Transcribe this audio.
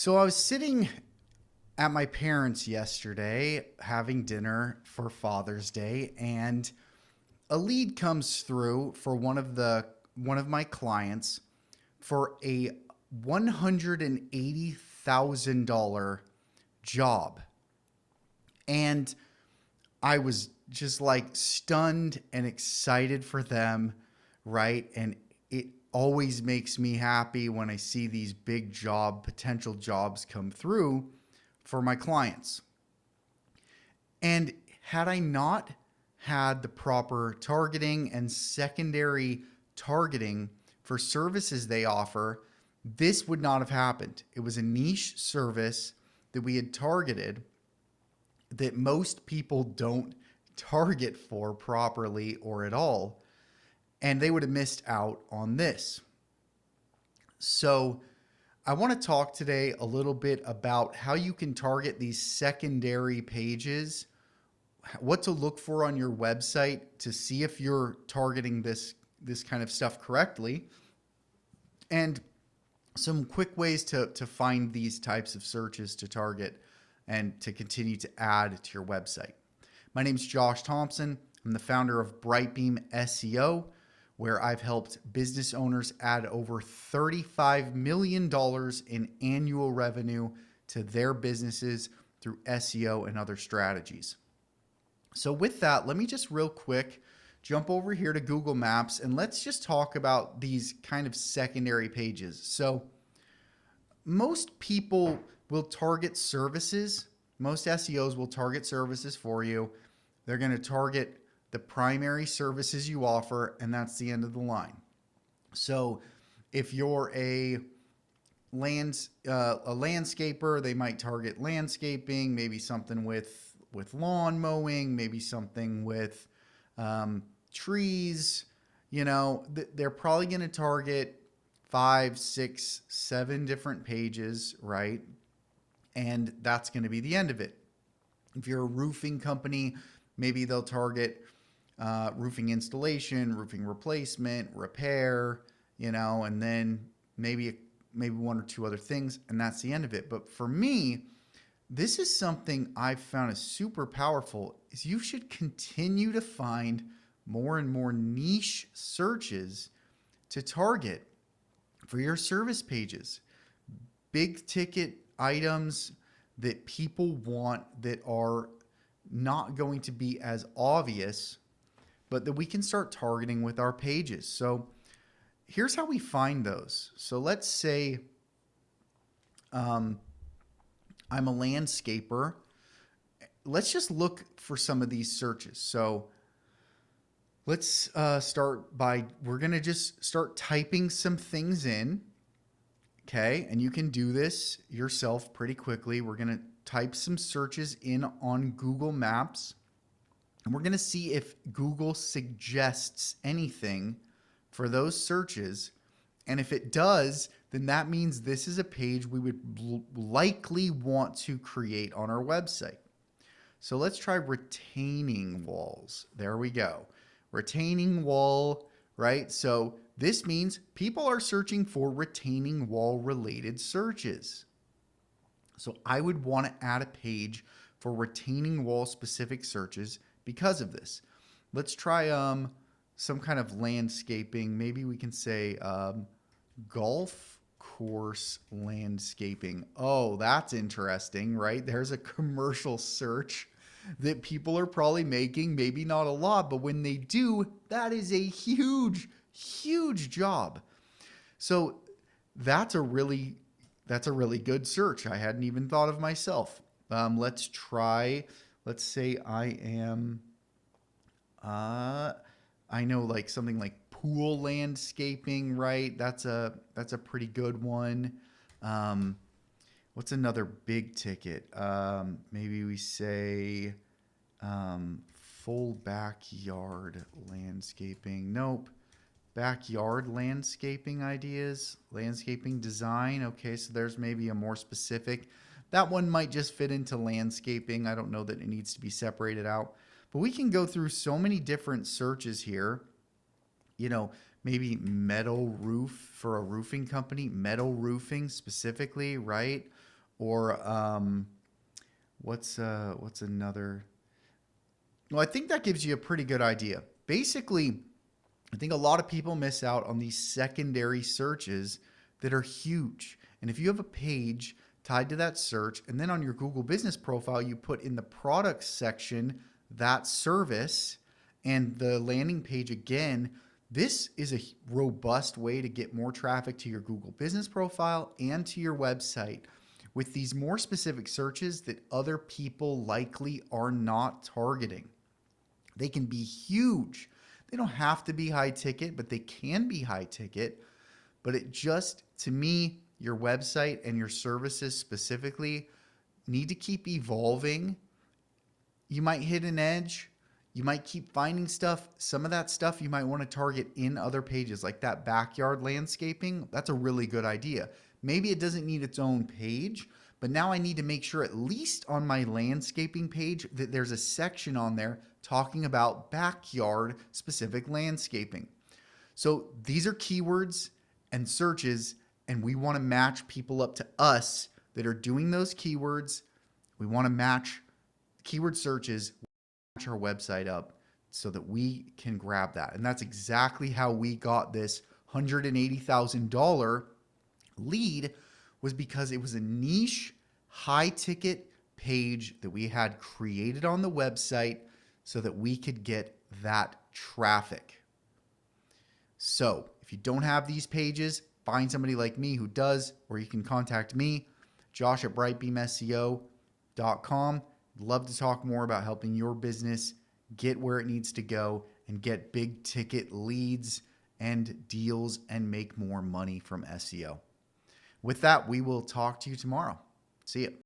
So I was sitting at my parents' yesterday having dinner for Father's Day, and a lead comes through for one of my clients for a $180,000 job. And I was just like stunned and excited for them, right? And it always makes me happy when I see these big potential jobs come through for my clients. And had I not had the proper targeting and secondary targeting for services they offer, this would not have happened. It was a niche service that we had targeted that most people don't target for properly or at all, and they would have missed out on this. So, I want to talk today a little bit about how you can target these secondary pages, what to look for on your website to see if you're targeting this kind of stuff correctly, and some quick ways to find these types of searches to target and to continue to add to your website. My name is Josh Thompson. I'm the founder of Brightbeam SEO, where I've helped business owners add over $35 million in annual revenue to their businesses through SEO and other strategies. So with that, let me just real quick jump over here to Google Maps and let's just talk about these kind of secondary pages. So most people will target services. Most SEOs will target services for you. They're going to target the primary services you offer, and that's the end of the line. So if you're a landscaper, they might target landscaping, maybe something with lawn mowing, maybe something with trees. They're probably going to target 5, 6, 7 different pages, right? And that's going to be the end of it. If you're a roofing company, maybe they'll target roofing installation, roofing replacement, repair, and then maybe one or two other things, and that's the end of it. But for me, this is something I've found is super powerful, is you should continue to find more and more niche searches to target for your service pages. Big ticket items that people want that are not going to be as obvious, but that we can start targeting with our pages. So here's how we find those. So let's say I'm a landscaper. Let's just look for some of these searches. So let's start by, we're going to just start typing some things in. Okay, and you can do this yourself pretty quickly. We're going to type some searches in on Google Maps, and we're going to see if Google suggests anything for those searches. And if it does, then that means this is a page we would likely want to create on our website. So let's try retaining walls. There we go. Retaining wall, right? So this means people are searching for retaining wall related searches. So I would want to add a page for retaining wall specific searches because of this. Let's try some kind of landscaping. Maybe we can say golf course landscaping. Oh, that's interesting, right? There's a commercial search that people are probably making, maybe not a lot, but when they do, that is a huge job. So that's a really good search. I hadn't even thought of myself. Let's say I know like something like pool landscaping, right? That's a pretty good one. What's another big ticket? Maybe we say full backyard landscaping. Nope. Backyard landscaping ideas, landscaping design. Okay, so there's maybe a more specific. That one might just fit into landscaping. I don't know that it needs to be separated out. But we can go through so many different searches here. Maybe metal roof for a roofing company, metal roofing specifically, right? Or what's another? Well, I think that gives you a pretty good idea. Basically, I think a lot of people miss out on these secondary searches that are huge. And if you have a page tied to that search, and then on your Google business profile, you put in the products section that service and the landing page again, this is a robust way to get more traffic to your Google business profile and to your website with these more specific searches that other people likely are not targeting. They can be huge. They don't have to be high ticket, but they can be high ticket. But it just, to me, your website and your services specifically need to keep evolving. You might hit an edge. You might keep finding stuff. Some of that stuff you might want to target in other pages, like that backyard landscaping. That's a really good idea. Maybe it doesn't need its own page, but now I need to make sure at least on my landscaping page that there's a section on there talking about backyard specific landscaping. So these are keywords and searches, and we want to match people up to us that are doing those keywords. We want to match keyword searches, match our website up so that we can grab that. And that's exactly how we got this $180,000 lead, was because it was a niche, high ticket page that we had created on the website so that we could get that traffic. So if you don't have these pages, find somebody like me who does, or you can contact me, josh@brightbeamseo.com. Love to talk more about helping your business get where it needs to go and get big ticket leads and deals and make more money from SEO. With that, we will talk to you tomorrow. See you.